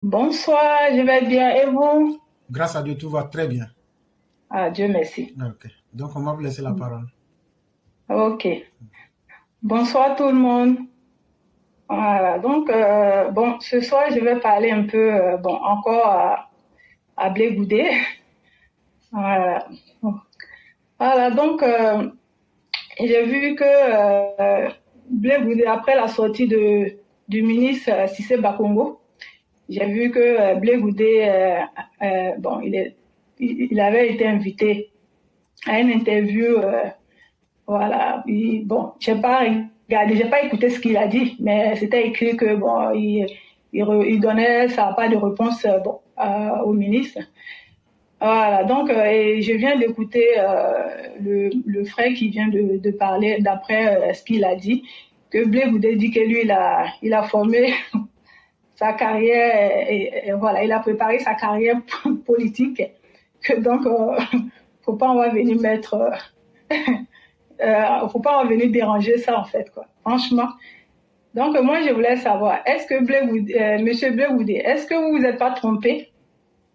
Bonsoir, je vais bien. Et vous? Grâce à Dieu, tout va très bien. Ah, Dieu merci. Ok. Donc, on va vous laisser la parole. Ok. Bonsoir tout le monde. Voilà. Donc, bon, ce soir, je vais parler un peu, bon, encore à Blé Goudé. Voilà. Voilà. Donc, j'ai vu que Blé Goudé, après la sortie du ministre Cissé Bakongo, j'ai vu que Blé Goudé, bon, il avait été invité à une interview. Voilà. Bon, j'ai pas regardé, j'ai pas écouté ce qu'il a dit, mais c'était écrit que bon, il donnait ça pas de réponse bon au ministre. Voilà. Donc, et je viens d'écouter le frère qui vient de parler d'après ce qu'il a dit, que Blé Goudé dit que lui il a formé sa carrière et voilà, il a préparé sa carrière politique. Que donc, faut pas on va venir mettre faut pas en venir déranger ça en fait quoi. Franchement. Donc moi je voulais savoir, est-ce que Monsieur Blegoudé, est-ce que vous vous êtes pas trompé?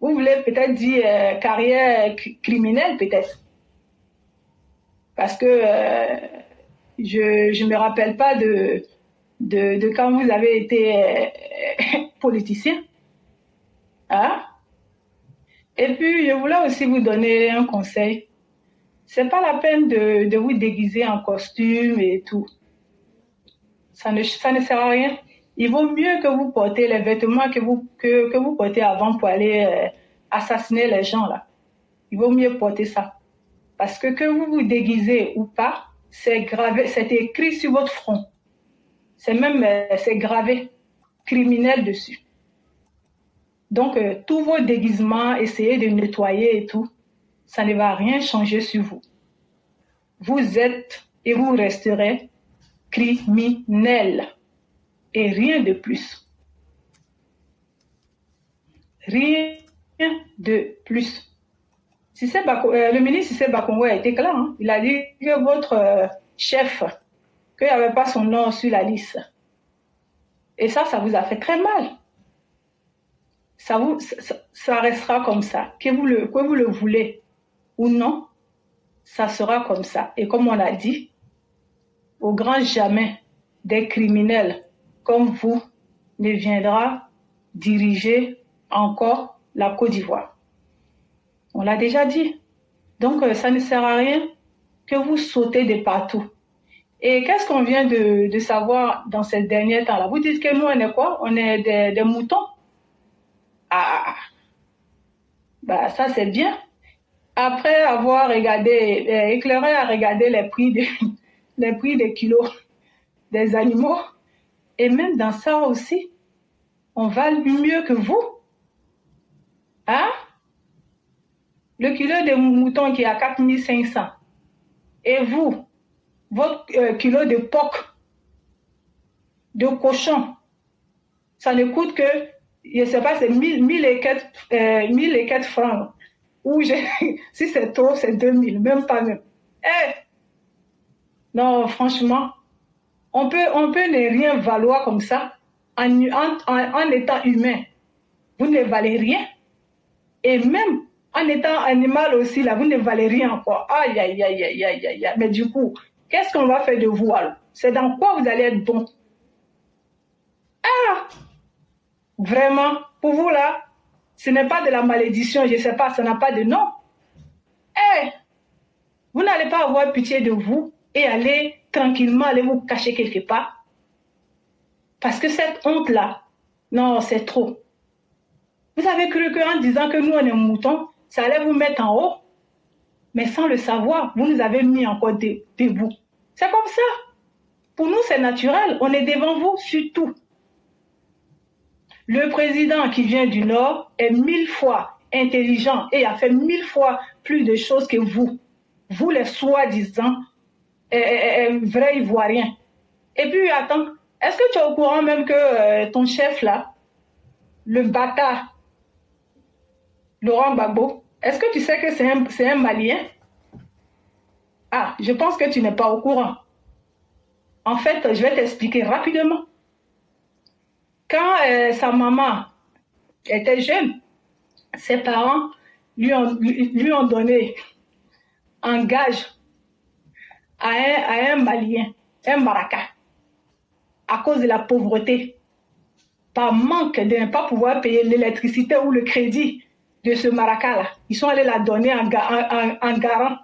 Vous voulez peut-être dire carrière criminelle peut-être, parce que je me rappelle pas de quand vous avez été politicien, hein? Et puis je voulais aussi vous donner un conseil. C'est pas la peine de vous déguiser en costume et tout. Ça ne sert à rien. Il vaut mieux que vous portez les vêtements que vous portez avant pour aller assassiner les gens là. Il vaut mieux porter ça. Parce que vous vous déguisez ou pas, c'est gravé, c'est écrit sur votre front. C'est même, c'est gravé, criminel dessus. Donc, tous vos déguisements, essayez de nettoyer et tout, ça ne va rien changer sur vous. Vous êtes et vous resterez criminel. Et rien de plus. Rien de plus. Le ministre Cissé Bakongo a été clair. Hein. Il a dit que votre chef, qu'il n'y avait pas son nom sur la liste. Et ça vous a fait très mal. Ça restera comme ça. Que vous le voulez ou non, ça sera comme ça. Et comme on a dit, au grand jamais des criminels comme vous ne viendra diriger encore la Côte d'Ivoire. On l'a déjà dit. Donc, ça ne sert à rien que vous sautez de partout. Et qu'est-ce qu'on vient de savoir dans ces derniers temps-là? Vous dites que nous, on est quoi? On est des moutons? Ah, bah ça c'est bien. Après avoir regardé, éclairé à regarder les prix des kilos des animaux, et même dans ça aussi, on va mieux que vous. Hein? Le kilo de mouton qui est à 4500. Et vous, votre kilo de porc, de cochon, ça ne coûte que, je ne sais pas, c'est 1000 et quelques francs. Ou si c'est trop, c'est 2000, même pas même. Eh, non, franchement, on peut ne rien valoir comme ça en étant humain. Vous ne valez rien. Et même en étant animal aussi, là, vous ne valez rien encore. Aïe, aïe, aïe, aïe, aïe, aïe, aïe. Mais du coup, qu'est-ce qu'on va faire de vous alors? C'est dans quoi vous allez être bon? Ah, vraiment, pour vous là, ce n'est pas de la malédiction, je ne sais pas, ça n'a pas de nom. Eh, vous n'allez pas avoir pitié de vous et aller tranquillement, aller vous cacher quelque part. Parce que cette honte-là, non, c'est trop. Vous avez cru qu'en disant que nous, on est moutons, ça allait vous mettre en haut. Mais sans le savoir, vous nous avez mis encore debout. C'est comme ça. Pour nous, c'est naturel. On est devant vous sur tout. Le président qui vient du Nord est 1000 fois intelligent et a fait 1000 fois plus de choses que vous. Vous, les soi-disant vrais Ivoiriens. Et puis, attends, est-ce que tu es au courant même que ton chef là, le bâtard, Laurent Gbagbo, est-ce que tu sais que c'est un Malien? Ah, je pense que tu n'es pas au courant. En fait, je vais t'expliquer rapidement. Quand sa maman Il était jeune. Ses parents lui ont donné en gage à un Malien, un Maraca, à cause de la pauvreté, par manque de ne pas pouvoir payer l'électricité ou le crédit de ce Maraca-là. Ils sont allés la donner en garant.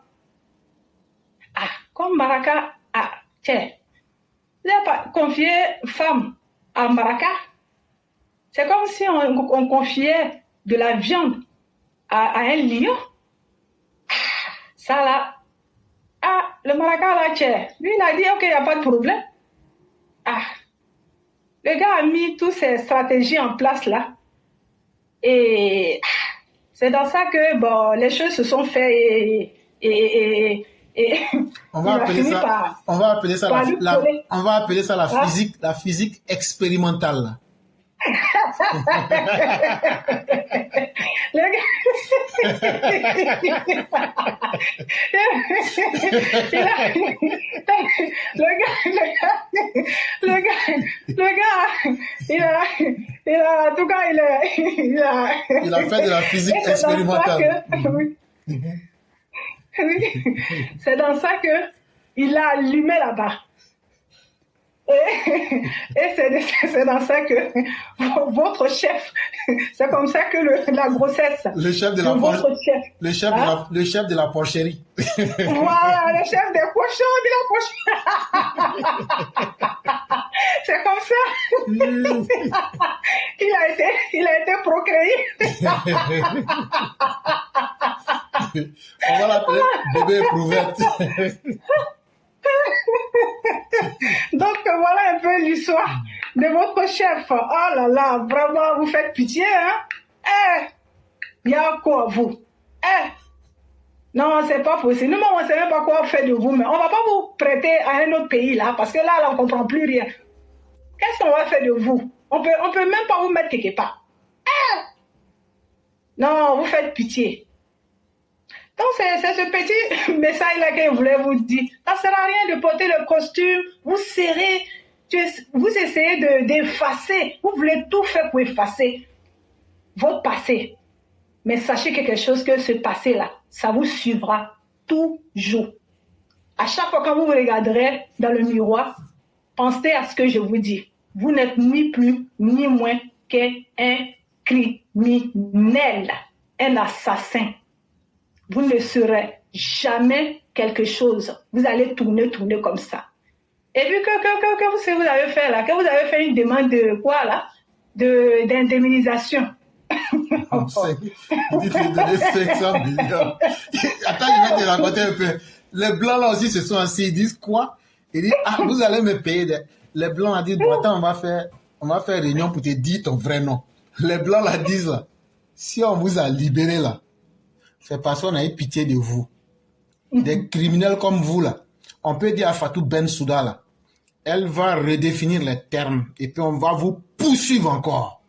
Ah, comme Maraca, tiens, vous n'avez pas confié femme à Maraca. C'est comme si on confiait de la viande à un lion. Ça là, le Maraca là, tiens, lui il a dit ok, il n'y a pas de problème. Le gars a mis toutes ces stratégies en place là. Et c'est dans ça que bon, les choses se sont faites et on va appeler ça la physique expérimentale. Là. En tout cas, il a fait de la physique expérimentale. C'est dans ça que il a allumé là-bas. Et c'est dans ça que votre chef, c'est comme ça que la grossesse. Le chef de la porcherie. Voilà, le chef des cochons de la porcherie. C'est comme ça. Il a été procréé. On va l'appeler bébé éprouvette. Donc voilà un peu l'histoire de votre chef. Oh là là, vraiment, vous faites pitié, hein? Il y a quoi, vous? Non, c'est pas possible. Nous, on ne sait même pas quoi faire de vous, mais on ne va pas vous prêter à un autre pays, là, parce que là, on ne comprend plus rien. Qu'est-ce qu'on va faire de vous? On peut même pas vous mettre quelque part. Non, vous faites pitié. Donc, c'est ce petit message-là que je voulais vous dire. Ça ne sert à rien de porter le costume, vous serrez, vous essayez d'effacer, vous voulez tout faire pour effacer votre passé. Mais sachez quelque chose, que ce passé-là, ça vous suivra toujours. À chaque fois que vous vous regarderez dans le miroir, pensez à ce que je vous dis. Vous n'êtes ni plus ni moins qu'un criminel, un assassin. Vous ne serez jamais quelque chose. Vous allez tourner comme ça. Et puis, que vous avez fait là? Que vous avez fait une demande de quoi là? D'indemnisation. Il dit qu'il donné 500 millions. Attends, je vais te raconter un peu. Les Blancs là aussi se sont assis. Ils disent quoi? Ils disent, vous allez me payer. Les Blancs ont dit, bon, attends, on va faire réunion pour te dire ton vrai nom. Les Blancs là disent, là, si on vous a libéré là, c'est parce qu'on a eu pitié de vous. Des criminels comme vous, là. On peut dire à Fatou Bensouda, là, elle va redéfinir les termes et puis on va vous poursuivre encore.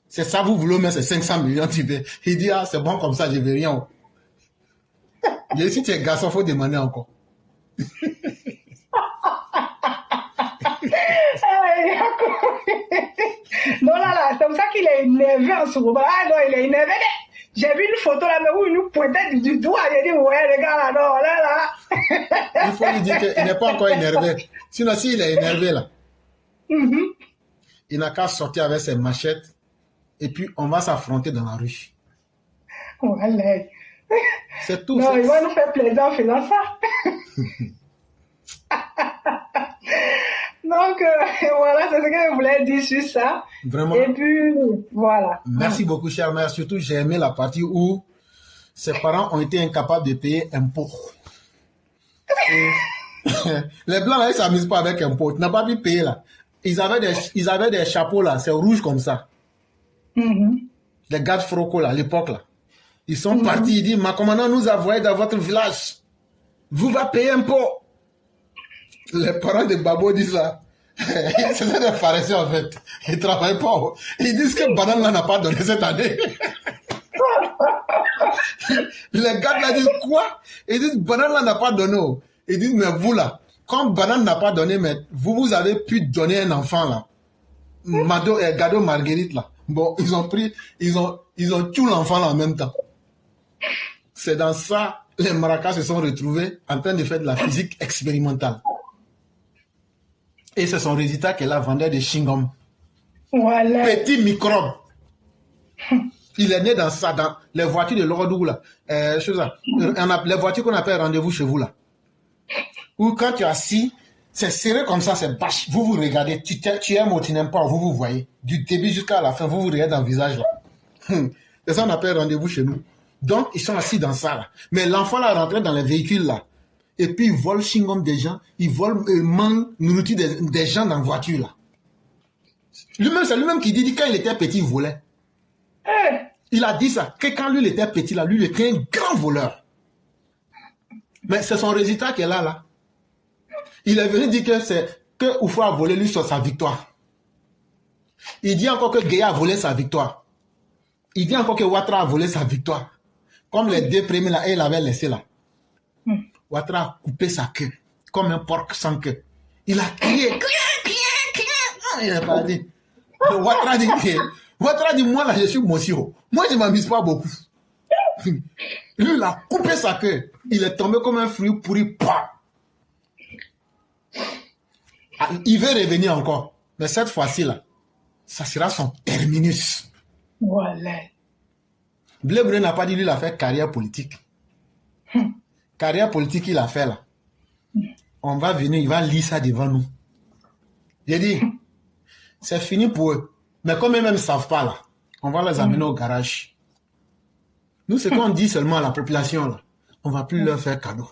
C'est ça, vous voulez mettre ces 500 millions, tu veux. Il dit, c'est bon comme ça, je ne veux rien. Et si tu es garçon, il faut demander encore. Non, là, c'est comme ça qu'il est énervé en ce moment. Non, il est énervé. J'ai vu une photo là, mais où il nous pointait du doigt. J'ai dit, ouais, les gars, là, non, là. Il faut lui dire qu'il n'est pas encore énervé. Sinon, s'il est énervé, là, il n'a qu'à sortir avec ses machettes et puis on va s'affronter dans la rue. Voilà. C'est tout. Non, il va nous faire plaisir en faisant ça. Donc, voilà, c'est ce que je voulais dire sur ça. Vraiment. Et puis, voilà. Merci beaucoup, chère mère. Surtout, j'ai aimé la partie où ses parents ont été incapables de payer impôt. Les Blancs, là, ils ne s'amusent pas avec impôt. Tu n'as pas pu payer, là. Ils avaient des chapeaux, là. C'est rouge comme ça. Les gardes Froco, là, à l'époque, là. Ils sont partis. Ils disent, ma commandant nous a envoyé dans votre village. Vous va payer impôt. Les parents de Babo disent là, c'est ça des pharisiens en fait. Ils ne travaillent pas. Ils disent que Banane là n'a pas donné cette année. Les gars là disent quoi? Ils disent Banane là n'a pas donné. Ils disent mais vous là, comme Banane n'a pas donné, mais vous avez pu donner un enfant là. Gado Marguerite là. Bon, ils ont tué l'enfant là en même temps. C'est dans ça, les maracas se sont retrouvés en train de faire de la physique expérimentale. Et c'est son résultat qu'elle a vendu des chewing-gums. Voilà. Petit microbe. Il est né dans ça, dans les voitures de l'Ordou là. Les voitures qu'on appelle rendez-vous chez vous là. Ou quand tu es assis, c'est serré comme ça, c'est bâche. Vous vous regardez, tu aimes ou tu n'aimes pas, vous vous voyez. Du début jusqu'à la fin, vous vous regardez dans le visage là. C'est ça qu'on appelle rendez-vous chez nous. Donc, ils sont assis dans ça là. Mais l'enfant là rentré dans les véhicules là. Et puis, il vole chewing-gum des gens, il mange nourriture des gens dans la voiture là. Lui-même, c'est lui-même qui dit quand il était petit, il volait. Il a dit ça, que quand lui il était petit là, lui il était un grand voleur. Mais c'est son résultat qu'elle a là. Il est venu dire que Oufou a volé lui sur sa victoire. Il dit encore que Guéa a volé sa victoire. Il dit encore que Ouattara a volé sa victoire. Comme les deux premiers là, il avait laissé là. Ouattara a coupé sa queue, comme un porc sans queue. Il a crié, il n'a pas dit. Ouattara dit, moi là je suis Mossiro. Moi je ne m'amuse pas beaucoup. Lui il a coupé sa queue. Il est tombé comme un fruit pourri. Pah! Il veut revenir encore. Mais cette fois-ci là, ça sera son terminus. Voilà. Blé Bré n'a pas dit lui il a fait carrière politique. Carrière politique il a fait là. On va venir, il va lire ça devant nous. J'ai dit, c'est fini pour eux. Mais comme eux-mêmes ne savent pas là, on va les amener au garage. Nous, ce qu'on dit seulement à la population là, on ne va plus leur faire cadeau.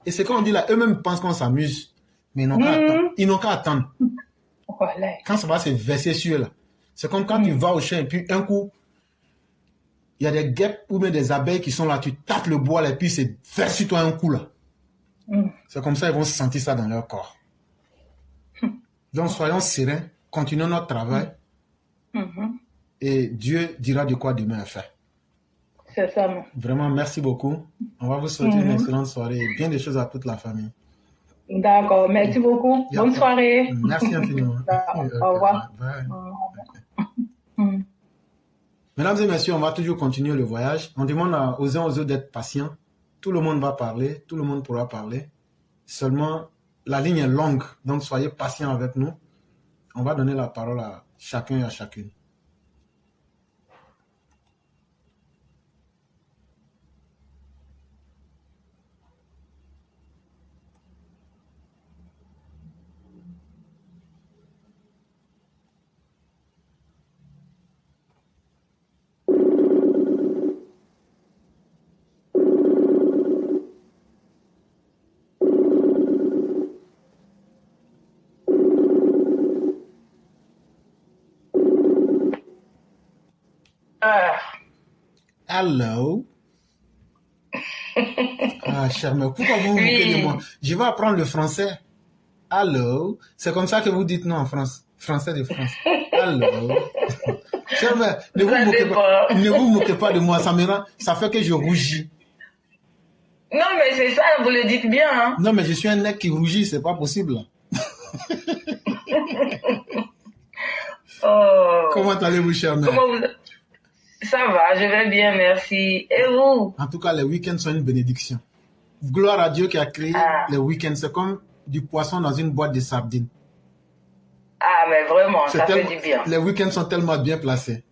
Et ce qu'on dit là, eux-mêmes pensent qu'on s'amuse. Mais ils n'ont qu'à attendre. Ils n'ont qu'à attendre. Voilà. Quand ça va se verser sur eux là, c'est comme quand tu vas au champ et puis un coup, il y a des guêpes ou même des abeilles qui sont là, tu tapes le bois là, et puis c'est verse sur toi un coup là. C'est comme ça ils vont sentir ça dans leur corps. Donc soyons sereins, continuons notre travail et Dieu dira de quoi demain est fait. C'est ça, non. Vraiment, merci beaucoup. On va vous souhaiter une excellente soirée et bien des choses à toute la famille. D'accord, merci beaucoup. Bonne soirée. Merci infiniment. Au revoir. Bye. Mesdames et messieurs, on va toujours continuer le voyage. On demande aux uns aux autres d'être patients. Tout le monde va parler, tout le monde pourra parler. Seulement, la ligne est longue, donc soyez patients avec nous. On va donner la parole à chacun et à chacune. Hello. Ah, cher mec, pourquoi vous vous moquez de moi? Je vais apprendre le français. Hello. C'est comme ça que vous dites non en France. Français de France. Hello. Cher mec, ne vous moquez pas de moi. Ça fait que je rougis. Non, mais c'est ça, vous le dites bien. Hein? Non, mais je suis un mec qui rougit, c'est pas possible. Comment allez-vous, cher mec? Ça va, je vais bien, merci. Et vous? En tout cas, les week-ends sont une bénédiction. Gloire à Dieu qui a créé les week-ends. C'est comme du poisson dans une boîte de sardines. Ah, mais vraiment, ça fait du bien. Les week-ends sont tellement bien placés.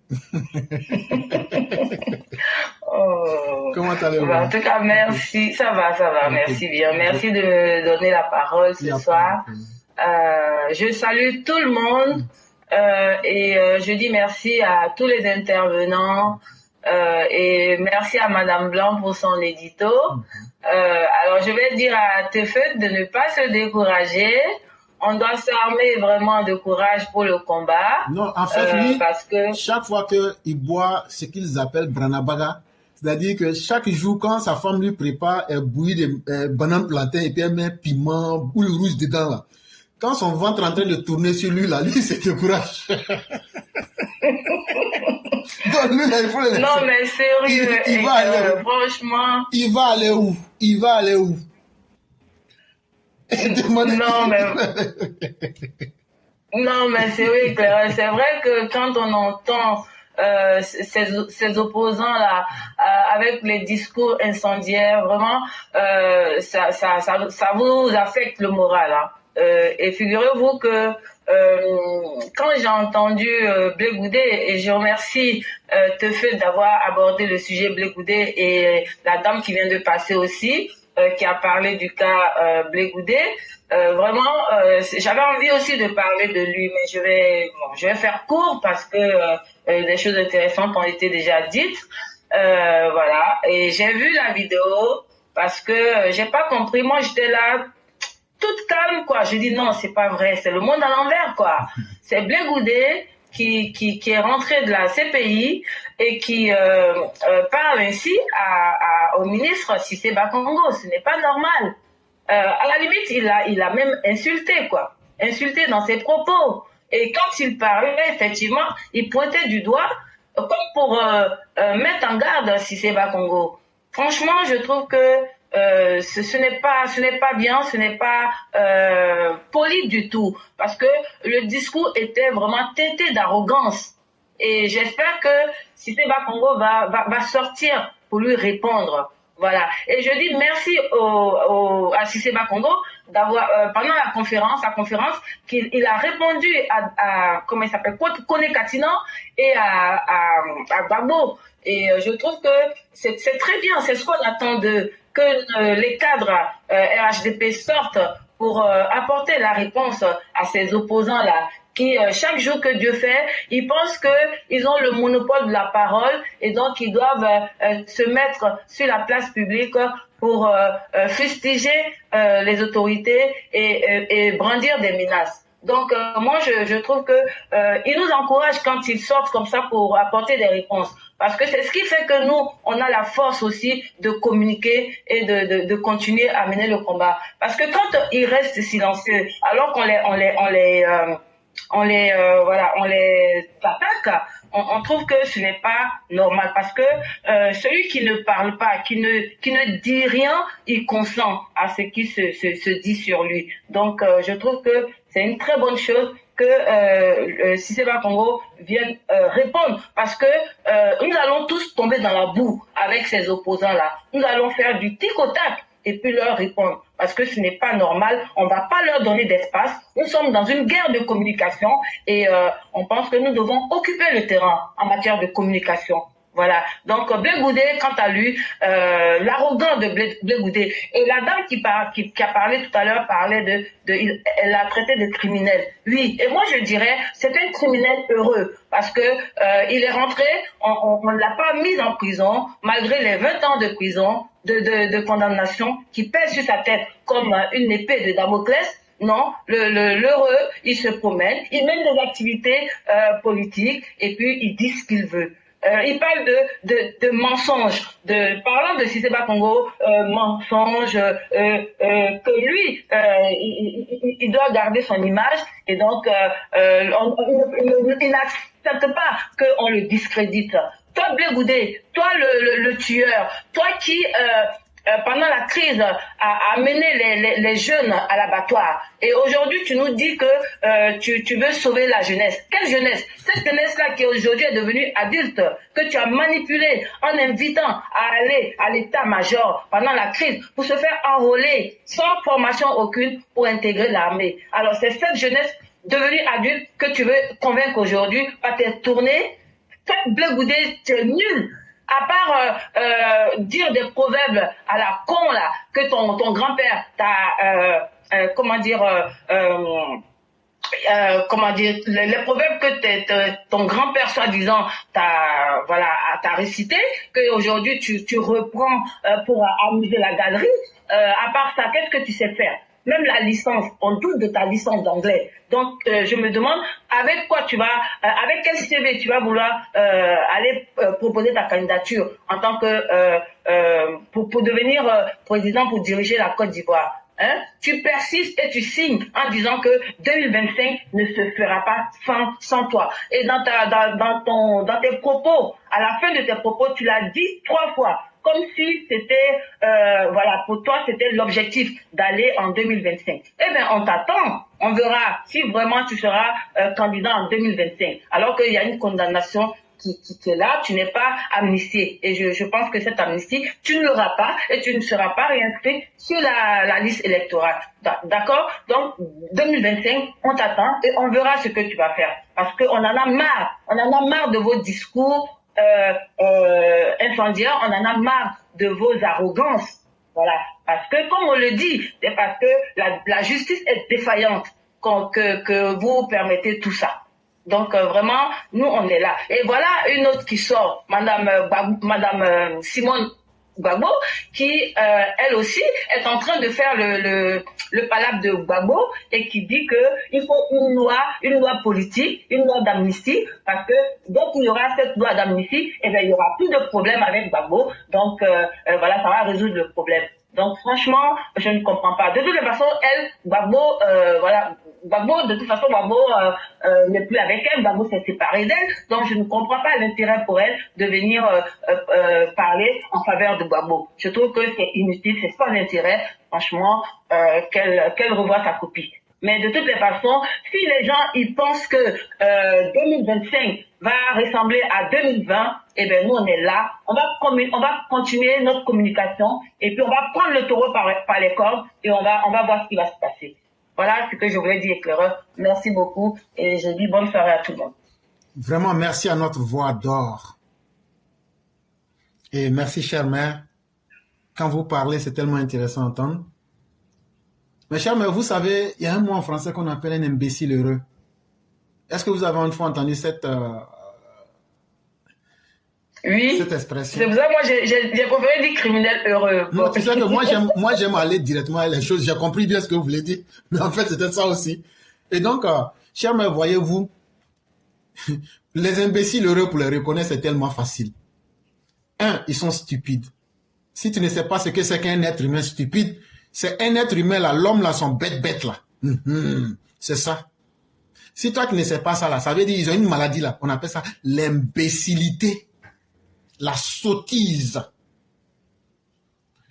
Comment allez-vous? En tout cas, merci. Ça va, merci bien. Merci de me donner la parole ce soir. Je salue tout le monde. Et je dis merci à tous les intervenants et merci à Madame Blanc pour son édito. Alors je vais dire à Tefet de ne pas se décourager. On doit s'armer vraiment de courage pour le combat. Non, en fait, lui, parce que chaque fois qu'il boit ce qu'ils appellent branabaga, c'est-à-dire que chaque jour, quand sa femme lui prépare, elle bouillit des bananes plantains et puis elle met piment ou le rouge dedans là. Quand son ventre est en train de tourner sur lui, là, lui, il se décourage. Donc, lui, là, il faut le laisser. Non, mais sérieux, il va aller où? Franchement. Il va aller où? Il va aller où? Non, mais... Non, mais c'est oui, Claire. C'est vrai que quand on entend ces opposants-là avec les discours incendiaires, vraiment, ça vous affecte le moral. Hein. Et figurez-vous que quand j'ai entendu Blé Goudé, et je remercie Teufel d'avoir abordé le sujet Blé Goudé et la dame qui vient de passer aussi, qui a parlé du cas Blé Goudé. Vraiment, j'avais envie aussi de parler de lui, mais je vais faire court parce que des choses intéressantes ont été déjà dites. Voilà, et j'ai vu la vidéo parce que j'ai pas compris. Moi, j'étais là toute calme, quoi. Je dis non, c'est pas vrai, c'est le monde à l'envers, quoi. C'est Blé Goudé qui est rentré de la CPI et qui parle ainsi au ministre Cissé Bakongo. Ce n'est pas normal. À la limite, il a même insulté, quoi. Insulté dans ses propos. Et quand il parlait, effectivement, il pointait du doigt comme pour mettre en garde Cissé Bakongo. Franchement, je trouve que ce n'est pas bien, ce n'est pas poli du tout, parce que le discours était vraiment teinté d'arrogance. Et j'espère que Cissé Bakongo va sortir pour lui répondre. Voilà. Et je dis merci à Cissé Bakongo d'avoir pendant la conférence qu'il a répondu à comment il s'appelle, Kone Katina et à Gbagbo. Et je trouve que c'est très bien, c'est ce qu'on attend que les cadres RHDP sortent pour apporter la réponse à ces opposants-là qui, chaque jour que Dieu fait, ils pensent qu'ils ont le monopole de la parole et donc ils doivent se mettre sur la place publique pour fustiger les autorités et brandir des menaces. Donc moi je trouve que ils nous encouragent quand ils sortent comme ça pour apporter des réponses. Parce que c'est ce qui fait que nous, on a la force aussi de communiquer et de continuer à mener le combat. Parce que quand ils restent silencieux, alors qu'on les attaque, on trouve que ce n'est pas normal. Parce que celui qui ne parle pas, qui ne dit rien, il consent à ce qui se dit sur lui. Donc je trouve que c'est une très bonne chose que Cissé Bakongo vienne répondre, parce que nous allons tous tomber dans la boue avec ces opposants-là. Nous allons faire du tic au tac et puis leur répondre, parce que ce n'est pas normal. On ne va pas leur donner d'espace. Nous sommes dans une guerre de communication et on pense que nous devons occuper le terrain en matière de communication. Voilà. Donc Blé Goudé, quant à lui, l'arrogant de Blé Goudé, et la dame qui a parlé tout à l'heure parlait elle l'a traité de criminel. Oui, et moi je dirais c'est un criminel heureux parce que il est rentré, on ne l'a pas mis en prison malgré les 20 ans de prison de condamnation qui pèsent sur sa tête comme une épée de Damoclès. Non, l'heureux, il se promène, il mène des activités politiques et puis il dit ce qu'il veut. Il parle de mensonges, parlant de Cissé Bakongo, mensonges, que lui, il doit garder son image et donc il n'accepte pas qu'on le discrédite. Toi, Blé Goudé, toi le tueur, toi qui pendant la crise a amené les jeunes à l'abattoir. Et aujourd'hui, tu nous dis que tu veux sauver la jeunesse. Quelle jeunesse? Cette jeunesse-là qui aujourd'hui est devenue adulte, que tu as manipulée en invitant à aller à l'état-major pendant la crise pour se faire enrôler sans formation aucune pour intégrer l'armée. Alors c'est cette jeunesse devenue adulte que tu veux convaincre aujourd'hui par tes tournées. Cette Blé Goudé, tu es nul. À part dire des proverbes à la con là, que ton grand-père t'a les proverbes que ton grand-père soi-disant t'a récité, que aujourd'hui tu reprends pour amuser la galerie. À part ça, qu'est-ce que tu sais faire? Même la licence, on doute de ta licence d'anglais. Donc, je me demande avec quoi avec quel CV tu vas vouloir aller proposer ta candidature en tant que pour devenir président, pour diriger la Côte d'Ivoire. Hein? Tu persistes et tu signes en disant que 2025 ne se fera pas sans toi. Et dans tes propos, à la fin de tes propos, tu l'as dit 3 fois. comme si c'était, voilà, pour toi, c'était l'objectif d'aller en 2025. Eh bien, on t'attend. On verra si vraiment tu seras candidat en 2025. Alors qu'il y a une condamnation qui est là, tu n'es pas amnistié. Et je pense que cette amnistie, tu ne l'auras pas et tu ne seras pas réinscrit sur la liste électorale. D'accord? Donc, 2025, on t'attend et on verra ce que tu vas faire. Parce qu'on en a marre. On en a marre de vos discours incendiaires. On en a marre de vos arrogances. Voilà. Parce que, comme on le dit, c'est parce que la justice est défaillante que vous permettez tout ça. Donc vraiment, nous on est là. Et voilà une autre qui sort, Madame Simone Gbagbo, qui elle aussi est en train de faire le palabre de Gbagbo et qui dit que il faut une loi politique, une loi d'amnistie, parce que dès qu'il y aura cette loi d'amnistie, eh bien il y aura plus de problème avec Gbagbo. Donc voilà, ça va résoudre le problème. Donc franchement, je ne comprends pas. De toute façon, elle, Gbagbo, voilà. Gbagbo, de toute façon, Gbagbo n'est plus avec elle, Gbagbo s'est séparé d'elle, donc je ne comprends pas l'intérêt pour elle de venir parler en faveur de Gbagbo. Je trouve que c'est inutile, c'est sans intérêt, franchement, qu'elle revoie sa copie. Mais de toutes les façons, si les gens ils pensent que 2025 va ressembler à 2020, eh bien nous on est là, on va continuer notre communication et puis on va prendre le taureau par les cornes et on va voir ce qui va se passer. Voilà ce que je voulais dire, éclaireur. Merci beaucoup et je dis bonne soirée à tout le monde. Vraiment, merci à notre voix d'or. Et merci, chère mère. Quand vous parlez, c'est tellement intéressant à entendre. Mais chère mère, vous savez, il y a un mot en français qu'on appelle un imbécile heureux. Est-ce que vous avez une fois entendu cette expression? C'est pour ça que moi, j'ai préféré dire criminel heureux. Non, c'est ça que moi, j'aime aller directement à les choses. J'ai compris bien ce que vous voulez dire. Mais en fait, c'était ça aussi. Et donc, chère mère, voyez-vous, les imbéciles heureux, pour les reconnaître, c'est tellement facile. Un, ils sont stupides. Si tu ne sais pas ce que c'est qu'un être humain stupide, c'est un être humain là, l'homme là, son bête là. C'est ça. Si toi tu ne sais pas ça là, ça veut dire qu'ils ont une maladie là. On appelle ça l'imbécilité. La sottise.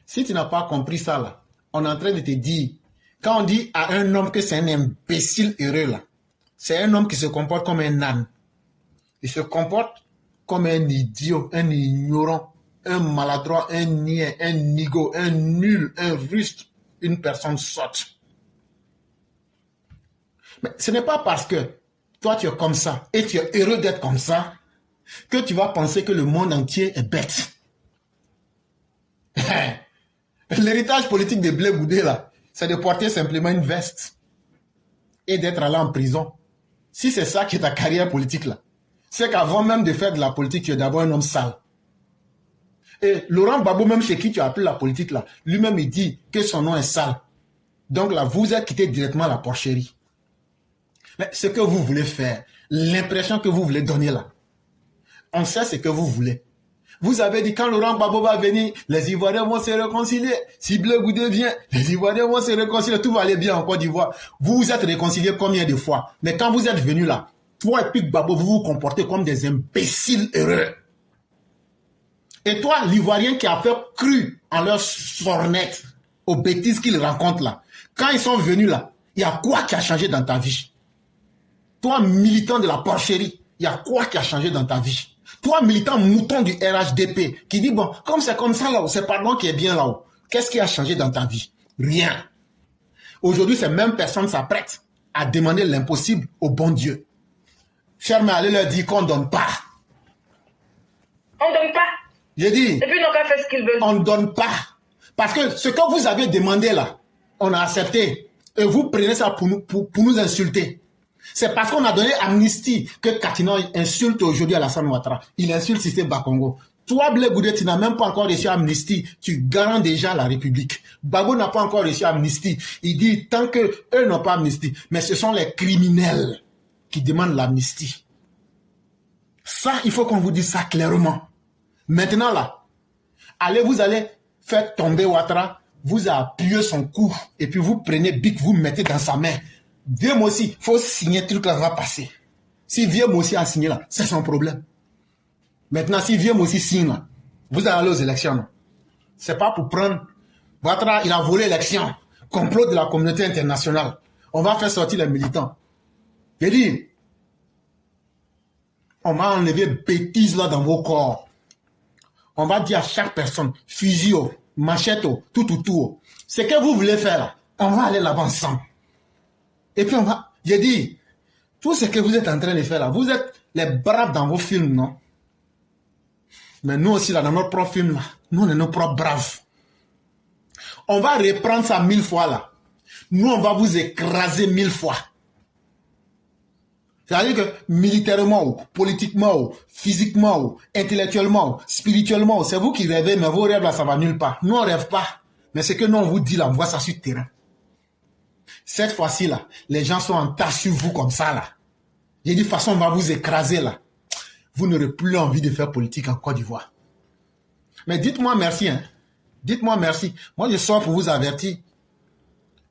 Si tu n'as pas compris ça là, on est en train de te dire, quand on dit à un homme que c'est un imbécile heureux là, c'est un homme qui se comporte comme un âne. Il se comporte comme un idiot, un ignorant, un maladroit, un niais, un nigo, un nul, un rustre, une personne sotte. Mais ce n'est pas parce que toi tu es comme ça et tu es heureux d'être comme ça que tu vas penser que le monde entier est bête. L'héritage politique de Blé Goudé là, c'est de porter simplement une veste et d'être allé en prison. Si c'est ça qui est ta carrière politique là, c'est qu'avant même de faire de la politique, tu es d'abord un homme sale. Et Laurent Gbagbo, même chez qui tu as appelé la politique là, lui-même il dit que son nom est sale. Donc là, vous êtes quitté directement à la porcherie. Mais ce que vous voulez faire, l'impression que vous voulez donner là, on sait ce que vous voulez. Vous avez dit quand Laurent Gbagbo va venir, les Ivoiriens vont se réconcilier. Si Blé Goudé vient, les Ivoiriens vont se réconcilier. Tout va aller bien en Côte d'Ivoire. Vous vous êtes réconciliés combien de fois? Mais quand vous êtes venus là, toi et puis Gbagbo, vous vous comportez comme des imbéciles heureux. Et toi, l'Ivoirien qui a fait cru en leur sornette, aux bêtises qu'ils rencontrent là, quand ils sont venus là, il y a quoi qui a changé dans ta vie? Toi, militant de la porcherie, il y a quoi qui a changé dans ta vie? Toi, militant mouton du RHDP, qui dit, bon, comme c'est comme ça là-haut, c'est pardon qui est bien là-haut. Qu'est-ce qui a changé dans ta vie? Rien. Aujourd'hui, ces mêmes personnes s'apprêtent à demander l'impossible au bon Dieu. Cher mère, allez leur dire qu'on ne donne pas. On ne donne pas. J'ai dit. Et puis, ils n'ont qu'à faire ce qu'ils veulent. On ne donne pas. Parce que ce que vous avez demandé là, on a accepté. Et vous prenez ça pour nous insulter. C'est parce qu'on a donné amnistie que Katina insulte aujourd'hui Alassane Ouattara. Il insulte Cissé Bakongo. Toi, Blé Goudé, tu n'as même pas encore reçu amnistie. Tu garantis déjà la République. Gbagbo n'a pas encore reçu amnistie. Il dit tant qu'eux n'ont pas amnistie. Mais ce sont les criminels qui demandent l'amnistie. Ça, il faut qu'on vous dise ça clairement. Maintenant là, vous allez faire tomber Ouattara, vous appuyez son cou et puis vous prenez Bic, vous mettez dans sa main. Vieux aussi, il faut signer, truc là va passer. Si Vieux aussi a signé là, c'est son problème. Maintenant, si Vieux aussi signe là, vous allez aller aux élections. Non? C'est pas pour prendre... Ouattara, il a volé l'élection. Complot de la communauté internationale. On va faire sortir les militants. J'ai dit, on va enlever bêtises là dans vos corps. On va dire à chaque personne, fusil, machette, tout. Ce que vous voulez faire là, on va aller là-bas ensemble. Et puis on va... J'ai dit, tout ce que vous êtes en train de faire là, vous êtes les braves dans vos films, non? Mais nous aussi là, dans notre propre film là, nous on est nos propres braves. On va reprendre ça 1000 fois là. Nous on va vous écraser 1000 fois. C'est-à-dire que militairement, politiquement, physiquement, intellectuellement, spirituellement, c'est vous qui rêvez, mais vos rêves là, ça va nulle part. Nous on rêve pas. Mais ce que nous on vous dit là, on voit ça sur le terrain. Cette fois-ci là, les gens sont en tas sur vous comme ça là. J'ai dit, de toute façon, on va vous écraser là. Vous n'aurez plus envie de faire politique en Côte d'Ivoire. Mais dites-moi merci, hein. Dites-moi merci. Moi, je sors pour vous avertir.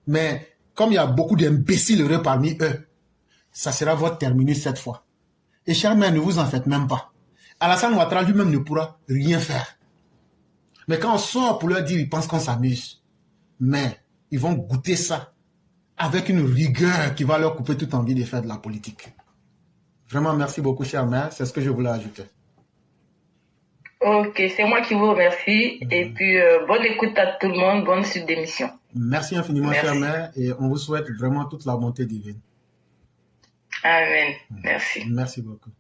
Mais comme il y a beaucoup d'imbéciles heureux parmi eux, ça sera votre terminus cette fois. Et chers mères, ne vous en faites même pas. Alassane Ouattara lui-même ne pourra rien faire. Mais quand on sort pour leur dire, ils pensent qu'on s'amuse. Mais ils vont goûter ça avec une rigueur qui va leur couper toute envie de faire de la politique. Vraiment, merci beaucoup, chère mère. C'est ce que je voulais ajouter. Ok, c'est moi qui vous remercie. Et puis, bonne écoute à tout le monde. Bonne suite d'émission. Merci infiniment, chère mère. Et on vous souhaite vraiment toute la bonté divine. Amen. Merci. Merci beaucoup.